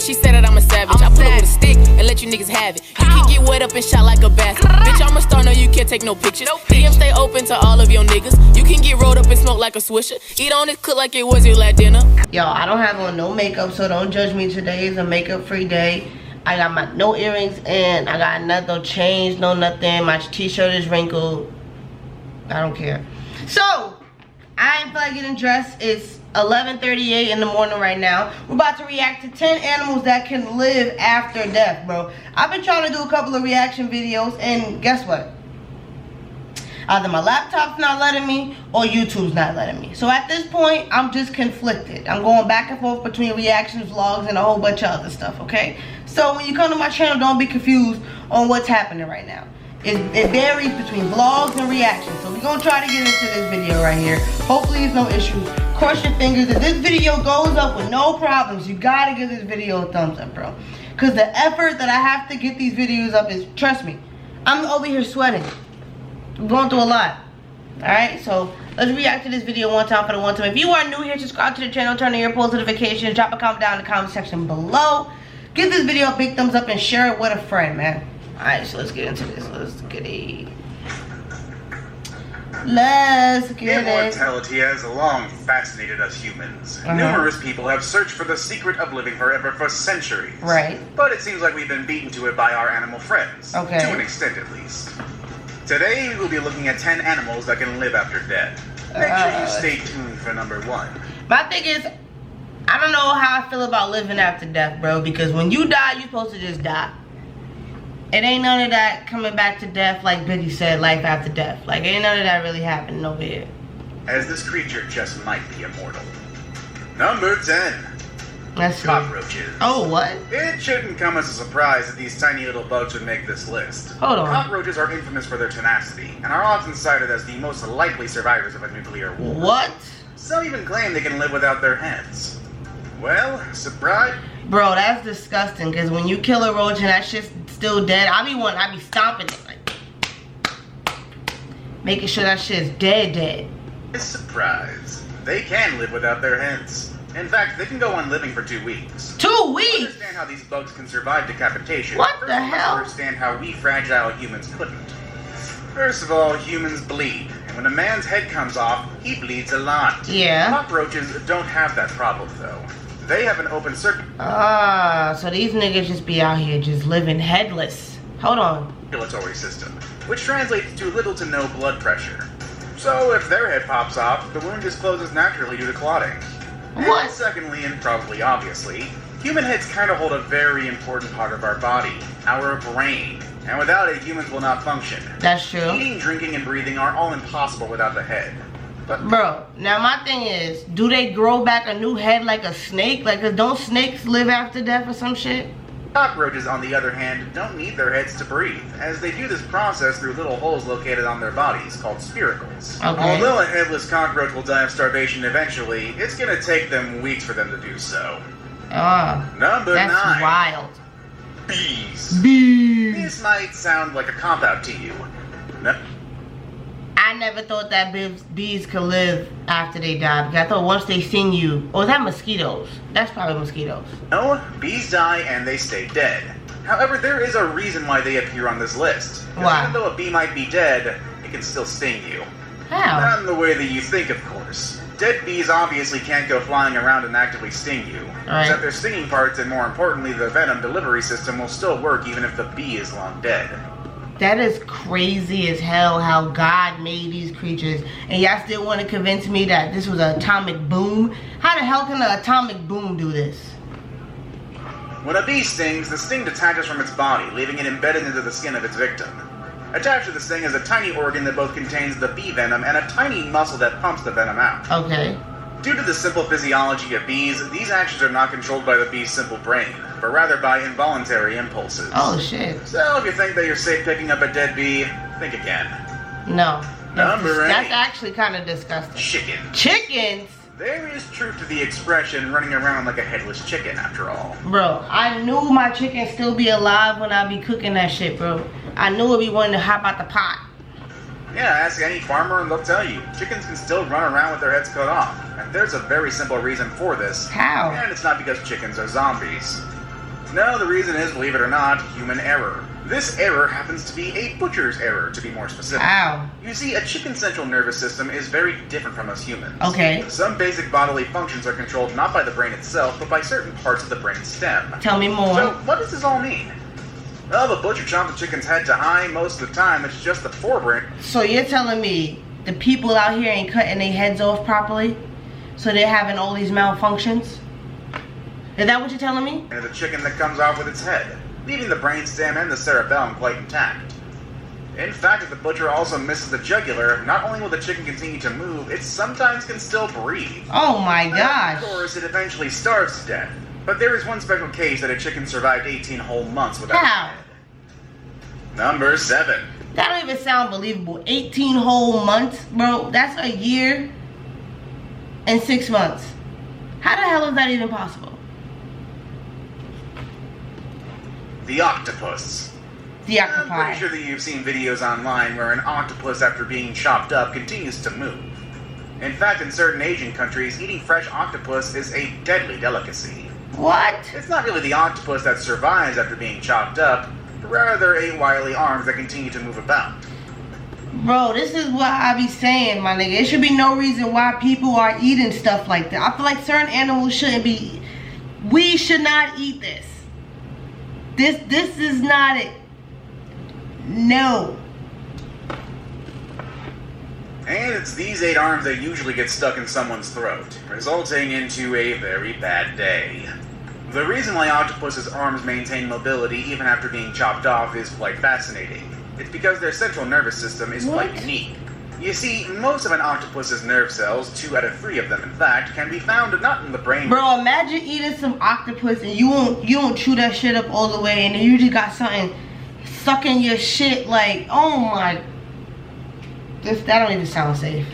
She said that I'm a savage. I pull up with a stick and let you niggas have it. You can get wet up and shot like a basket. Bitch, I'm a star, no, you can't take no pictures. DM stay open to all of your niggas. You can get rolled up and smoke like a swisher. Eat on it, cook like it was your last dinner. Y'all, I don't have on no makeup, so don't judge me. Today is a makeup-free day. I got my no earrings in. I got no chains, no nothing. My t-shirt is wrinkled. I don't care. So, I ain't feel like getting dressed. It's 11:38 in the morning right now. We're about to react to 10 animals that can live after death, bro. I've been trying to do a couple of reaction videos, and guess what? Either my laptop's not letting me or YouTube's not letting me. So at this point, I'm just conflicted. I'm going back and forth between reactions, vlogs, and a whole bunch of other stuff, okay? So when you come to my channel, don't be confused on what's happening right now. It varies between vlogs and reactions. So we're gonna try to get into this video right here. Hopefully there's no issues. Cross your fingers. If this video goes up with no problems, you gotta give this video a thumbs up, bro. Cause the effort that I have to get these videos up is, trust me, I'm over here sweating. I'm going through a lot. Alright, so let's react to this video one time for the one time. If you are new here, subscribe to the channel, turn on your post notifications, drop a comment down in the comment section below. Give this video a big thumbs up and share it with a friend, man. Alright, so let's get into this. Let's get it. Immortality has long fascinated us humans. Numerous people have searched for the secret of living forever for centuries. Right. But it seems like we've been beaten to it by our animal friends. Okay. To an extent, at least. Today, we will be looking at 10 animals that can live after death. Make sure you stay tuned for number 1. My thing is, I don't know how I feel about living after death, bro. Because when you die, you're supposed to just die. It ain't none of that coming back to death, like Biggie said, life after death. Like, ain't none of that really happening over here. As this creature just might be immortal. Number 10. Let's see. Cockroaches. Oh, what? It shouldn't come as a surprise that these tiny little bugs would make this list. Hold on. Cockroaches are infamous for their tenacity, and are often cited as the most likely survivors of a nuclear war. What? Some even claim they can live without their heads. Well, surprise? Bro, that's disgusting, because when you kill a roach and that shit's still dead, I be stomping it, like, making sure that shit's dead. Surprise. They can live without their heads. In fact, they can go on living for 2 weeks. 2 weeks? To understand how these bugs can survive decapitation. What first the hell? Understand how we fragile humans couldn't. First of all, humans bleed. And when a man's head comes off, he bleeds a lot. Yeah. Cockroaches don't have that problem, though. They have an open circuit. So these niggas just be out here just living headless. Hold on. Circulatory system, which translates to little to no blood pressure. So if their head pops off, the wound just closes naturally due to clotting. What? And secondly, and probably obviously, human heads kind of hold a very important part of our body, our brain. And without it, humans will not function. That's true. Eating, drinking, and breathing are all impossible without the head. But bro, now my thing is, do they grow back a new head like a snake? Like, don't snakes live after death or some shit? cockroaches, on the other hand, don't need their heads to breathe, as they do this process through little holes located on their bodies, called spiracles. Okay. Although a headless cockroach will die of starvation eventually, it's gonna take them weeks for them to do so. Number 9. That's wild. Bees. Bees. This might sound like a cop-out to you. No. I never thought that bees could live after they die, because I thought once they sting you, or is that mosquitoes? That's probably mosquitoes. No, bees die and they stay dead. However, there is a reason why they appear on this list. Why? Even though a bee might be dead, it can still sting you. How? Not in the way that you think, of course. Dead bees obviously can't go flying around and actively sting you. Right. Except their stinging parts, and more importantly, the venom delivery system will still work even if the bee is long dead. That is crazy as hell how God made these creatures, and y'all still want to convince me that this was an atomic boom? How the hell can an atomic boom do this? When a bee stings, the sting detaches from its body, leaving it embedded into the skin of its victim. Attached to the sting is a tiny organ that both contains the bee venom and a tiny muscle that pumps the venom out. Okay. Due to the simple physiology of bees, these actions are not controlled by the bee's simple brain, but rather by involuntary impulses. Oh shit. So if you think that you're safe picking up a dead bee, think again. No. Number 8. That's actually kind of disgusting. Chicken. Chickens? There is truth to the expression running around like a headless chicken, after all. Bro, I knew my chicken still be alive when I be cooking that shit, bro. I knew it'd be wanting to hop out the pot. Yeah, ask any farmer and they'll tell you, chickens can still run around with their heads cut off. And there's a very simple reason for this. How? And it's not because chickens are zombies. No, the reason is, believe it or not, human error. This error happens to be a butcher's error, to be more specific. How? You see, a chicken's central nervous system is very different from us humans. Okay. Some basic bodily functions are controlled not by the brain itself, but by certain parts of the brain stem. Tell me more. So, what does this all mean? Well, the butcher chopped the chicken's head to high. Most of the time, it's just the forebrain. So you're telling me the people out here ain't cutting their heads off properly? So they're having all these malfunctions? Is that what you're telling me? And the chicken that comes off with its head, leaving the brainstem and the cerebellum quite intact. In fact, if the butcher also misses the jugular, not only will the chicken continue to move, it sometimes can still breathe. Oh my gosh. Of course, it eventually starves to death. But there is one special case that a chicken survived 18 whole months without How? a head. Number 7. That don't even sound believable. 18 whole months, bro. That's a year and 6 months. How the hell is that even possible? The octopus. The I'm octopi. pretty sure that you've seen videos online where an octopus, after being chopped up, continues to move. In fact, in certain Asian countries, eating fresh octopus is a deadly delicacy. What? It's not really the octopus that survives after being chopped up, but rather 8 wily arms that continue to move about. Bro, this is what I be saying, my nigga. It should be no reason why people are eating stuff like that. I feel like certain animals shouldn't be. We should not eat this. This is not it. No. And it's these 8 arms that usually get stuck in someone's throat, resulting into a very bad day. The reason why octopus's arms maintain mobility even after being chopped off is quite fascinating. It's because their central nervous system is quite unique. You see, most of an octopus's nerve cells, 2 out of 3 of them in fact, can be found not in the brain. Bro, imagine eating some octopus and you don't chew that shit up all the way, and then you just got something sucking your shit like, oh my. That don't even sound safe.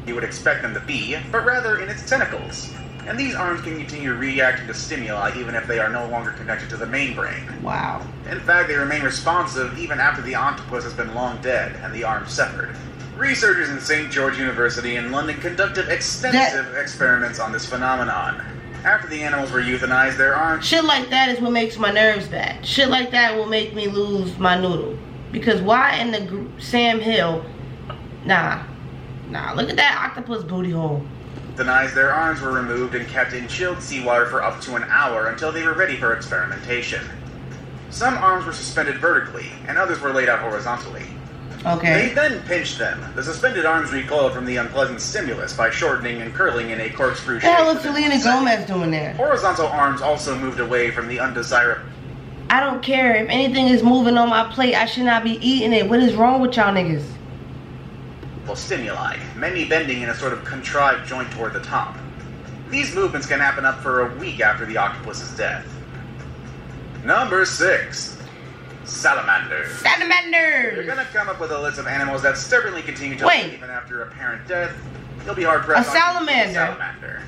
You would expect them to be, but rather in its tentacles. And these arms can continue reacting to stimuli even if they are no longer connected to the main brain. Wow. In fact, they remain responsive even after the octopus has been long dead and the arm severed. Researchers in St. George University in London conducted extensive experiments on this phenomenon. After the animals were euthanized, their arms... Shit like that is what makes my nerves bad. Shit like that will make me lose my noodle. Because why in the Sam Hill... Nah, look at that octopus booty hole. Euthanized, their arms were removed and kept in chilled seawater for up to an hour until they were ready for experimentation. Some arms were suspended vertically, and others were laid out horizontally. Okay. They then pinched them. The suspended arms recoiled from the unpleasant stimulus by shortening and curling in a corkscrew shape. What the hell is Selena Gomez doing there? Horizontal arms also moved away from the undesirable... I don't care. If anything is moving on my plate, I should not be eating it. What is wrong with y'all niggas? stimuli, many bending in a sort of contrived joint toward the top. These movements can happen up for a week after the octopus's death. Number 6. Salamanders. Salamanders! You're gonna come up with a list of animals that stubbornly continue to live even after apparent death. You'll be hard-pressed a salamander. Salamander.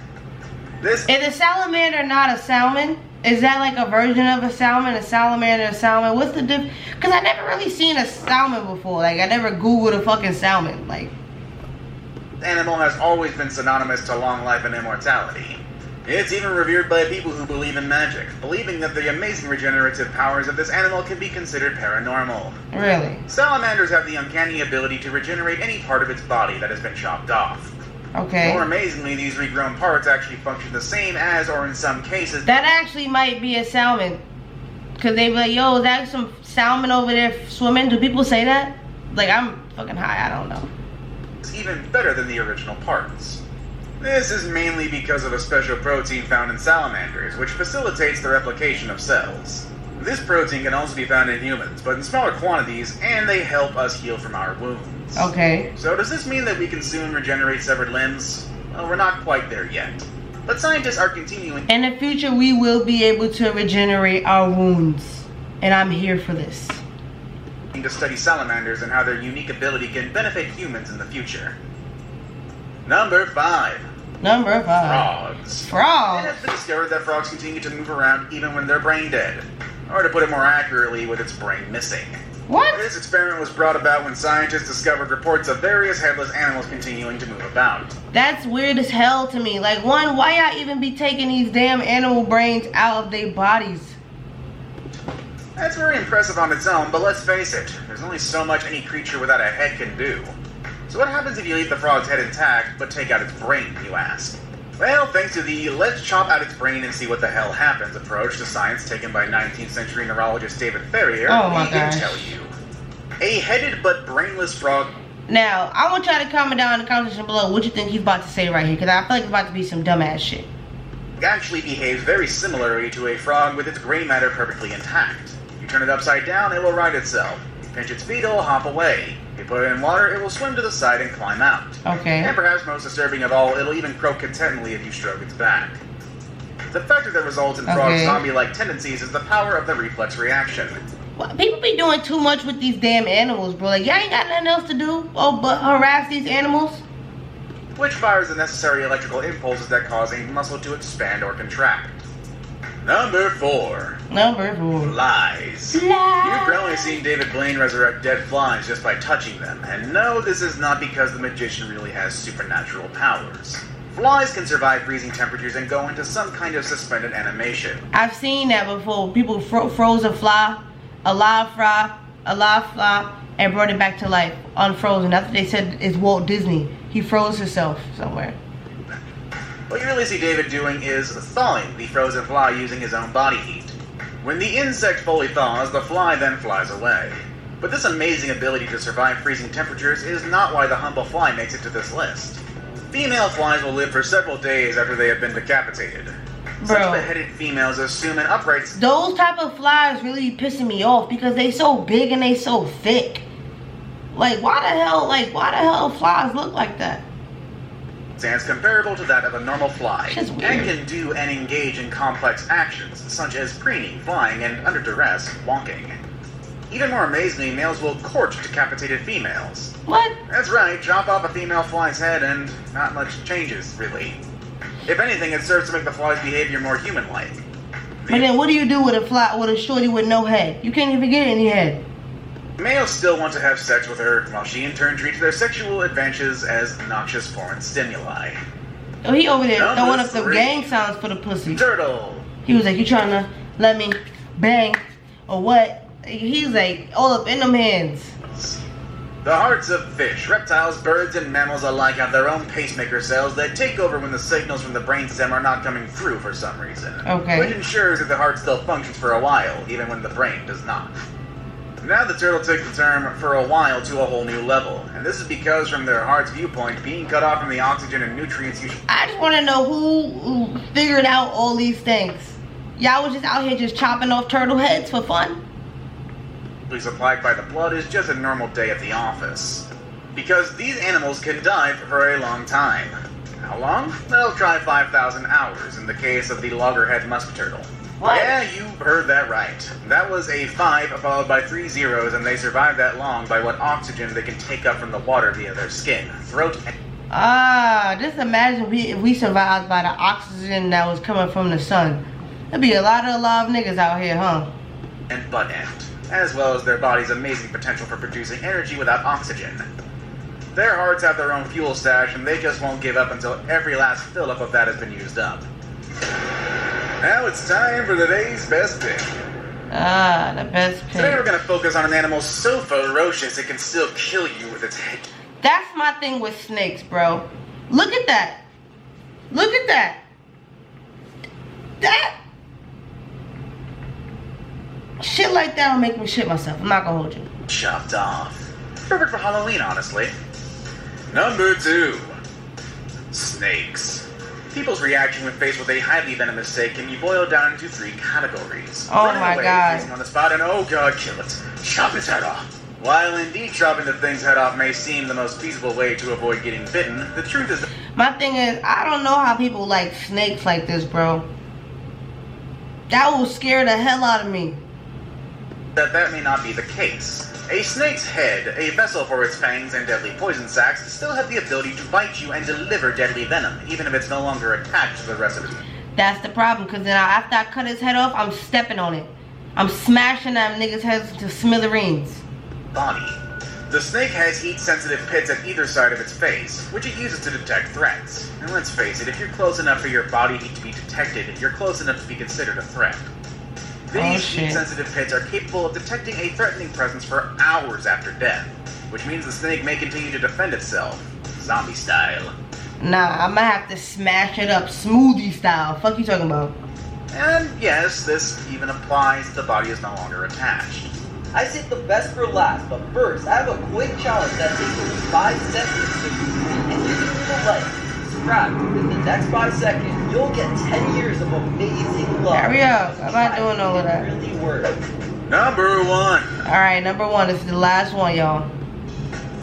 This is a salamander not a salmon? Is that like a version of a salmon? A salamander, a salmon? What's the difference? Because I never really seen a salmon before. Like, I never Googled a fucking salmon. Like, animal has always been synonymous to long life and immortality. It's even revered by people who believe in magic, believing that the amazing regenerative powers of this animal can be considered paranormal. Really? Salamanders have the uncanny ability to regenerate any part of its body that has been chopped off. Okay. More amazingly, these regrown parts actually function the same as, or in some cases... That actually might be a salmon. Because they be like, yo, is that some salmon over there swimming? Do people say that? Like, I'm fucking high, I don't know. It's even better than the original parts. This is mainly because of a special protein found in salamanders, which facilitates the replication of cells. This protein can also be found in humans, but in smaller quantities, and they help us heal from our wounds. Okay. So does this mean that we can soon regenerate severed limbs? Well, we're not quite there yet. But scientists are continuing... In the future, we will be able to regenerate our wounds. And I'm here for this. ...to study salamanders and how their unique ability can benefit humans in the future. Number 5. Number 5. Frogs. Frogs. It has been discovered that frogs continue to move around even when they're brain dead. Or to put it more accurately, with its brain missing. What? This experiment was brought about when scientists discovered reports of various headless animals continuing to move about. That's weird as hell to me. Like, one, why y'all even be taking these damn animal brains out of their bodies? That's very impressive on its own, but let's face it, there's only so much any creature without a head can do. So what happens if you leave the frog's head intact, but take out its brain, you ask? Well, thanks to the let's chop out its brain and see what the hell happens approach to science taken by 19th century neurologist David Ferrier, we can tell you. A headed but brainless frog. Now, I want y'all to comment down in the comment section below what you think he's about to say right here, because I feel like it's about to be some dumbass shit. Actually behaves very similarly to a frog with its gray matter perfectly intact. You turn it upside down, it will right itself. You pinch its feet, it will hop away. You put it in water, it will swim to the side and climb out. Okay. And perhaps most disturbing of all, it'll even croak contentedly if you stroke its back. The factor that results in frogs' zombie-like tendencies is the power of the reflex reaction. Well, people be doing too much with these damn animals, bro. Like, y'all ain't got nothing else to do but harass these animals? Which fires the necessary electrical impulses that cause a muscle to expand or contract. Number 4. Flies. You've probably seen David Blaine resurrect dead flies just by touching them, and no, this is not because the magician really has supernatural powers. Flies can survive freezing temperatures and go into some kind of suspended animation. I've seen that before. People froze a fly, a live fly, and brought it back to life, unfrozen. That's what they said is Walt Disney. He froze himself somewhere. What you really see David doing is thawing the frozen fly using his own body heat. When the insect fully thaws, the fly then flies away. But this amazing ability to survive freezing temperatures is not why the humble fly makes it to this list. Female flies will live for several days after they have been decapitated. Such beheaded females assume an upright... Those type of flies really be pissing me off because they so big and they so thick. Why the hell flies look like that? Stands comparable to that of a normal fly, and can do and engage in complex actions, such as preening, flying, and under duress, walking. Even more amazingly, males will court decapitated females. What? That's right, chop off a female fly's head and not much changes, really. If anything, it serves to make the fly's behavior more human-like. But then what do you do with a shorty with no head? You can't even get any head. Males still want to have sex with her, while she in turn treats their sexual advances as noxious foreign stimuli. Oh, he over there throwing up the gang signs for the pussy. Turtle. He was like, you trying to let me bang or what? He's like, all up in them hands. The hearts of fish, reptiles, birds, and mammals alike have their own pacemaker cells that take over when the signals from the brainstem are not coming through for some reason. Okay. Which ensures that the heart still functions for a while, even when the brain does not. Now the turtle took the term "for a while" to a whole new level, and this is because from their heart's viewpoint, being cut off from the oxygen and nutrients usually... I just want to know who figured out all these things. Y'all was just out here just chopping off turtle heads for fun? ...supplied by the blood is just a normal day at the office. Because these animals can dive for a long time. How long? They'll try 5,000 hours in the case of the loggerhead musk turtle. What? Yeah, you heard that right. That was a 5 followed by 3 zeros, and they survived that long by what oxygen they can take up from the water via their skin, throat, and... just imagine if we survived by the oxygen that was coming from the sun. There'd be a lot of alive niggas out here, huh? And butt end, as well as their body's amazing potential for producing energy without oxygen. Their hearts have their own fuel stash, and they just won't give up until every last fill-up of that has been used up. Now it's time for today's best pick. The best pick. Today we're going to focus on an animal so ferocious it can still kill you with its head. That's my thing with snakes, bro. Look at that. Look at that. That. Shit like that will make me shit myself. I'm not going to hold you. Chopped off. Perfect for Halloween, honestly. Number 2. Snakes. People's reaction when faced with a highly venomous snake can be boiled down into 3 categories. Oh Running my away, God. freezing on the spot, and oh God, kill it. Chop its head off. While indeed chopping the thing's head off may seem the most feasible way to avoid getting bitten, the truth is... My thing is, I don't know how people like snakes like this, bro. That will scare the hell out of me. that may not be the case. A snake's head, a vessel for its fangs and deadly poison sacs, still have the ability to bite you and deliver deadly venom, even if it's no longer attached to the rest of it. That's the problem, because then after I cut his head off, I'm stepping on it. I'm smashing them niggas' heads to smithereens. Body. The snake has heat-sensitive pits at either side of its face, which it uses to detect threats. And let's face it, if you're close enough for your body heat to be detected, you're close enough to be considered a threat. These heat-sensitive pits are capable of detecting a threatening presence for hours after death, which means the snake may continue to defend itself, zombie style. Nah, I'm gonna have to smash it up smoothie style. Fuck you talking about? And yes, this even applies if the body is no longer attached. I saved the best for last, but first, I have a quick challenge that takes only 5 seconds to complete, and if you leave a like, subscribe, within the next 5 seconds, you'll get 10 years of amazing love. Hurry up, I'm not doing all of that. Really work. Number 1. Alright, number 1, this is the last one, y'all.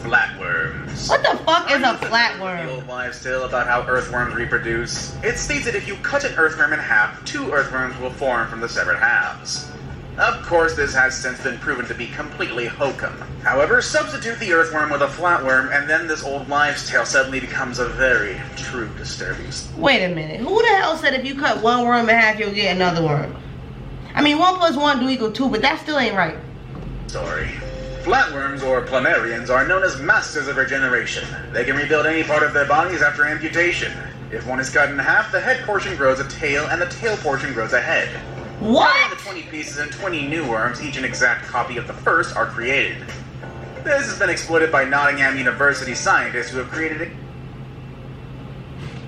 Flatworms. What the fuck is a The flatworm? old wives' tale about how earthworms reproduce. It states that if you cut an earthworm in half, 2 earthworms will form from the severed halves. Of course, this has since been proven to be completely hokum. However, substitute the earthworm with a flatworm, and then this old wives' tale suddenly becomes a very true disturbing. Wait a minute, who the hell said if you cut one worm in half, you'll get another worm? I mean, 1 + 1 = 2, but that still ain't right. Story. Flatworms, or planarians, are known as masters of regeneration. They can rebuild any part of their bodies after amputation. If one is cut in half, the head portion grows a tail, and the tail portion grows a head. What? The 20 pieces and 20 new worms, each an exact copy of the first, are created. This has been exploited by Nottingham University scientists who have created it.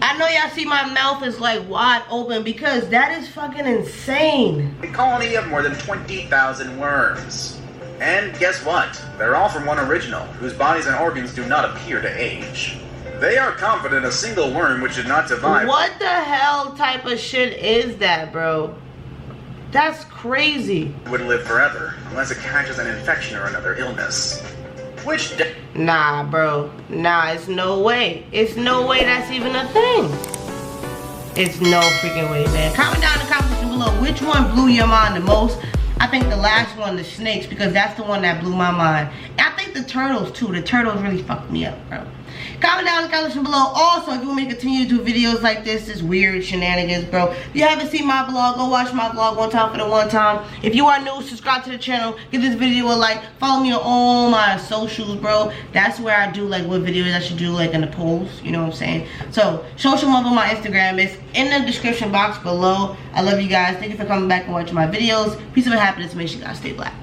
I know y'all see my mouth is like wide open because that is fucking insane. A colony of more than 20,000 worms. And guess what? They're all from one original, whose bodies and organs do not appear to age. They are confident a single worm which did not survive. What the hell type of shit is that, bro? That's crazy. Would live forever, unless it catches an infection or another illness. Which Nah, bro. Nah, it's no way. It's no way that's even a thing. It's no freaking way, man. Comment down in the comment section below which one blew your mind the most. I think the last one, the snakes, because that's the one that blew my mind. And I think the turtles too. The turtles really fucked me up, bro. Comment down in the comment section below. Also, if you want me to continue to do videos like this weird shenanigans, bro. If you haven't seen my vlog, go watch my vlog one time for the one time. If you are new, subscribe to the channel. Give this video a like. Follow me on all my socials, bro. That's where I do like what videos I should do like in the polls. You know what I'm saying? So, show some love on my Instagram. It's in the description box below. I love you guys. Thank you for coming back and watching my videos. Peace and happiness. Make sure you guys stay black.